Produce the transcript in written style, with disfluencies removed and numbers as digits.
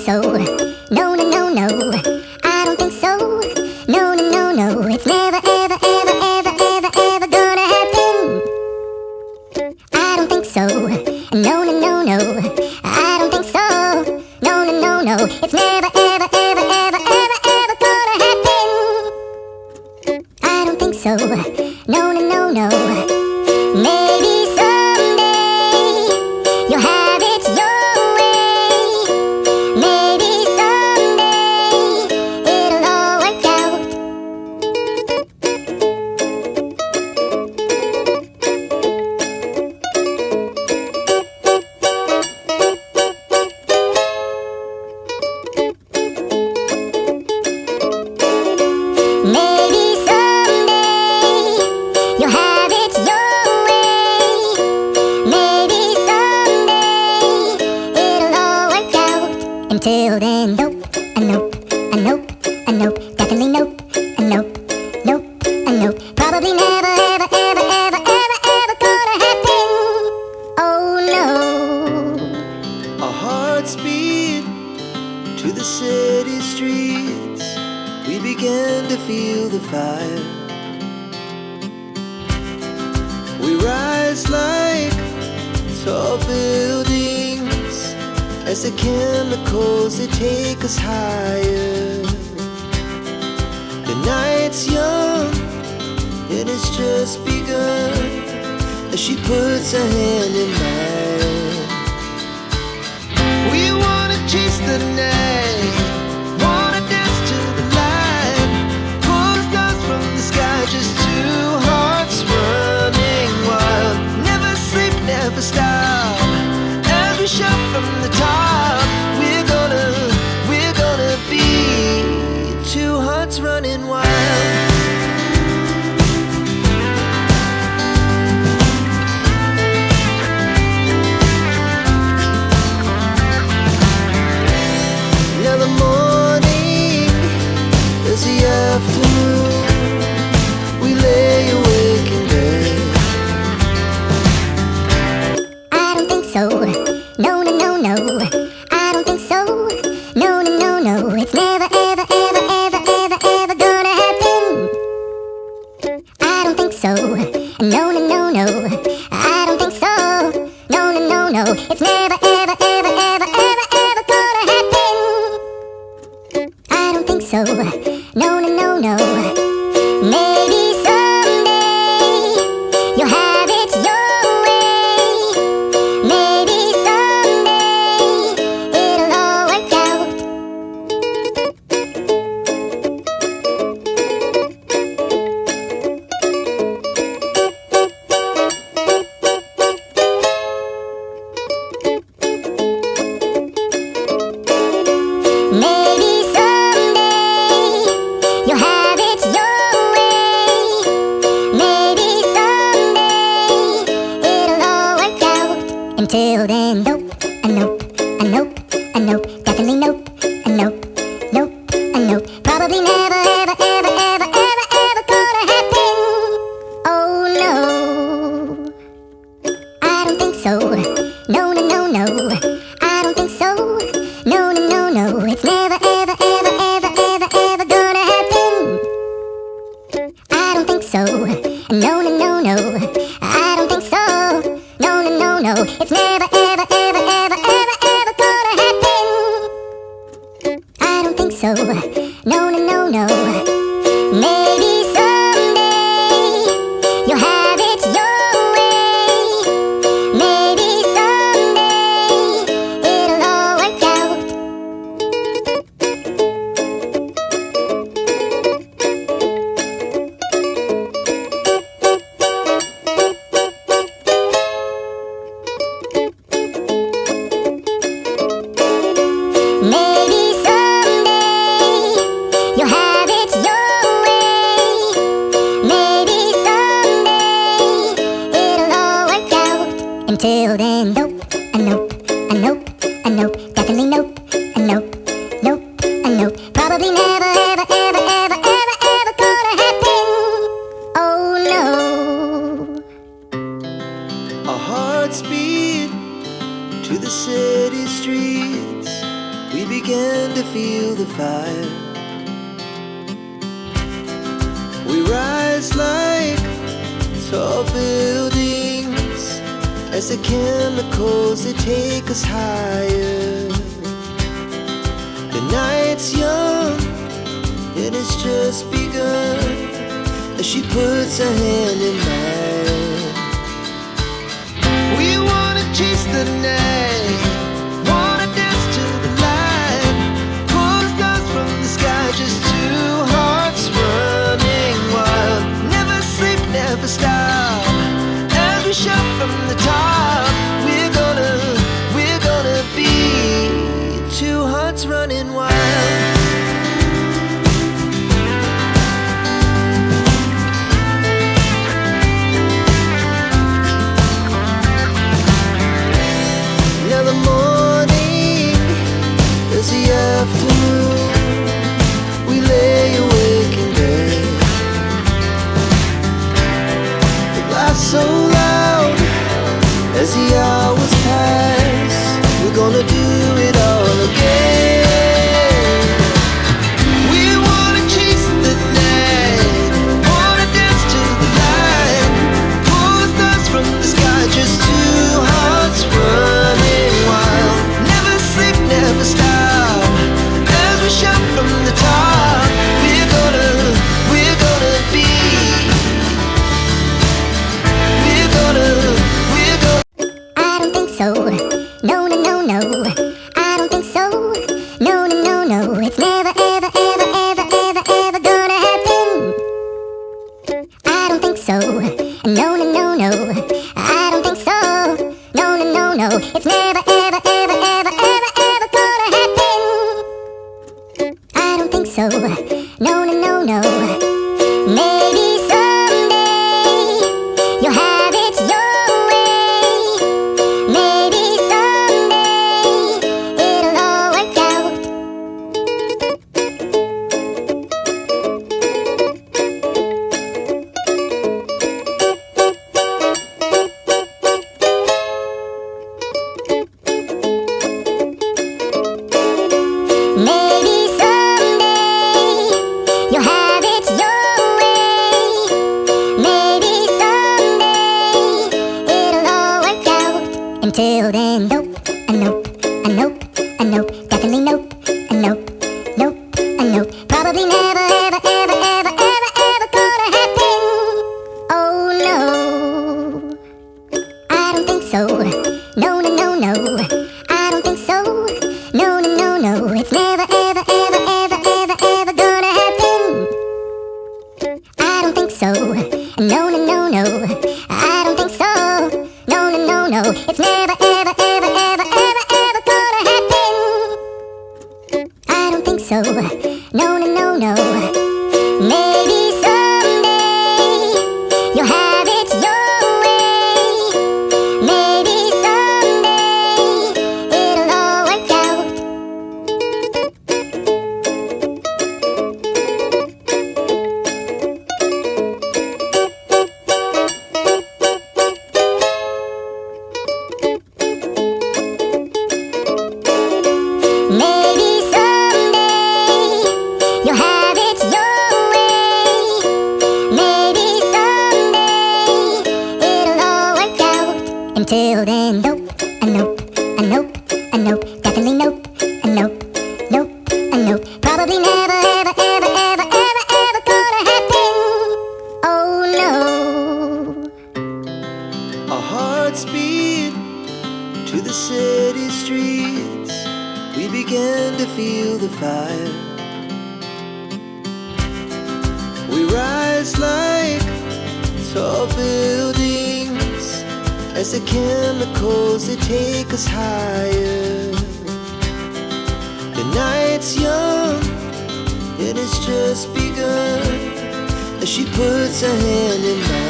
so. No, no, no, no. I don't think so. No, no, no, no. It's never, ever, ever, ever, ever, ever gonna happen. I don't think so. No, no, no, no. I don't think so. No, no, no, no. It's never, ever, ever, ever, ever, ever gonna happen. I don't think so. No, no, no, no. Maybe someday you'll have it your way. Maybe someday it'll all work out. Maybe someday you'll have it your way. Maybe someday it'll all work out. Until then, nope, a nope, a nope, a nope, definitely nope, a nope, nope, a nope. Probably never, ever, ever, ever, ever, ever gonna happen. Oh no. Our hearts beat to the city streets. We began to feel the fire. We rise like tall buildings as the chemicals, they take us higher. The night's young and it's just begun as she puts her hand in mine. We wanna chase the night, wanna dance to the light, pull the stars from the sky, just two hearts running wild. Never sleep, never stop, as we shout from the top. We're gonna be two hearts running wild. Now the morning is the afternoon. We lay awake in bed. I don't think so. No, no, no, no. I don't think so. No, no, no, no. It's never, ever, ever, ever, ever, ever gonna happen. I don't think so. No, no, no, no. I don't think so. No, no, no, no. It's never, ever, ever, ever, ever, ever gonna happen. I don't think so. No, no, no, no. Maybe someday you'll have it your way. Maybe someday it'll all work out. Maybe someday you'll have it your way. Maybe someday it'll all work out. Until then, nope, a nope, a nope, a nope, definitely nope, a nope, nope, a nope. Probably never, ever, ever, ever, ever, ever gonna happen. Oh no. I don't think so. No, no, no, no. I don't think so. No, no, no, no. It's never, ever, ever, ever, ever, ever gonna happen. I don't think so. No, no, no, no. I don't think so. No, no, no, no. It's never, ever, ever, ever, ever, ever gonna happen. I don't think so. No, no, no, no. Maybe someday you'll have it your way. Maybe someday it'll all work out. Maybe someday you'll have it your way. Maybe someday it'll all work out. Until then, nope, a nope, a nope, a nope, definitely nope, a nope, nope, a nope. Probably never, ever, ever, ever, ever, ever gonna happen. Oh no. Our hearts beat to the city streets. We began began to feel the fire. We rise like tall buildings as the chemicals they take us higher. The night's young, it has just begun as she puts her hand in mine. We wanna chase the night, wanna dance to the light, pull the stars from the sky, just two hearts running wild. Never sleep, never stop, as we shout from the top. We're gonna be two hearts running wild. Now the morning is the afternoon. We lay awake in bed. The laugh's so loud as the hours pass. We're gonna do it all again. We wanna chase the night, wanna dance to the light, pull the stars from the sky, just two hearts running wild. Never sleep, never stop, as we shout from the top. We're gonna be. I don't think so. No, no, no, no. I don't think so. No, no, no, no. It's never, ever, ever, ever, ever, ever gonna happen. I don't think so. No, no, no, no. I don't think so. No, no, no, no. It's never, ever, ever, ever, ever, ever gonna happen. I don't think so. No, no, no, no. Maybe someday you'll have it your way. Maybe someday it'll all work out. Maybe someday you'll have it your way. Maybe someday it'll all work out. Until then, nope, a nope, a nope, a nope, definitely nope, a nope, nope, a nope. Probably never, ever, ever, ever, ever, ever gonna happen. Oh no, I don't think so. No, no, no, no. I don't think so. No, no, no, no. It's never, ever, ever, ever, ever, ever gonna happen. I don't think so. No, no, no, no. I don't think so. No, no, no, no. It's never, ever, ever, ever, ever, ever gonna happen. I don't think so. No, no, no, no. Maybe someday you'll have it your way. Maybe someday it'll all work out. Maybe someday you'll have it your way. Maybe someday it'll all work out. Until then, nope, a nope, a nope, a nope, definitely nope, a nope, nope, a nope. Probably never, ever, ever, ever, ever, ever gonna happen. Oh no. Our hearts beat to the city streets. We began to feel the fire. We rise like tall buildings as the chemicals they take us higher. The night's young, it has just begun as she puts her hand in mine.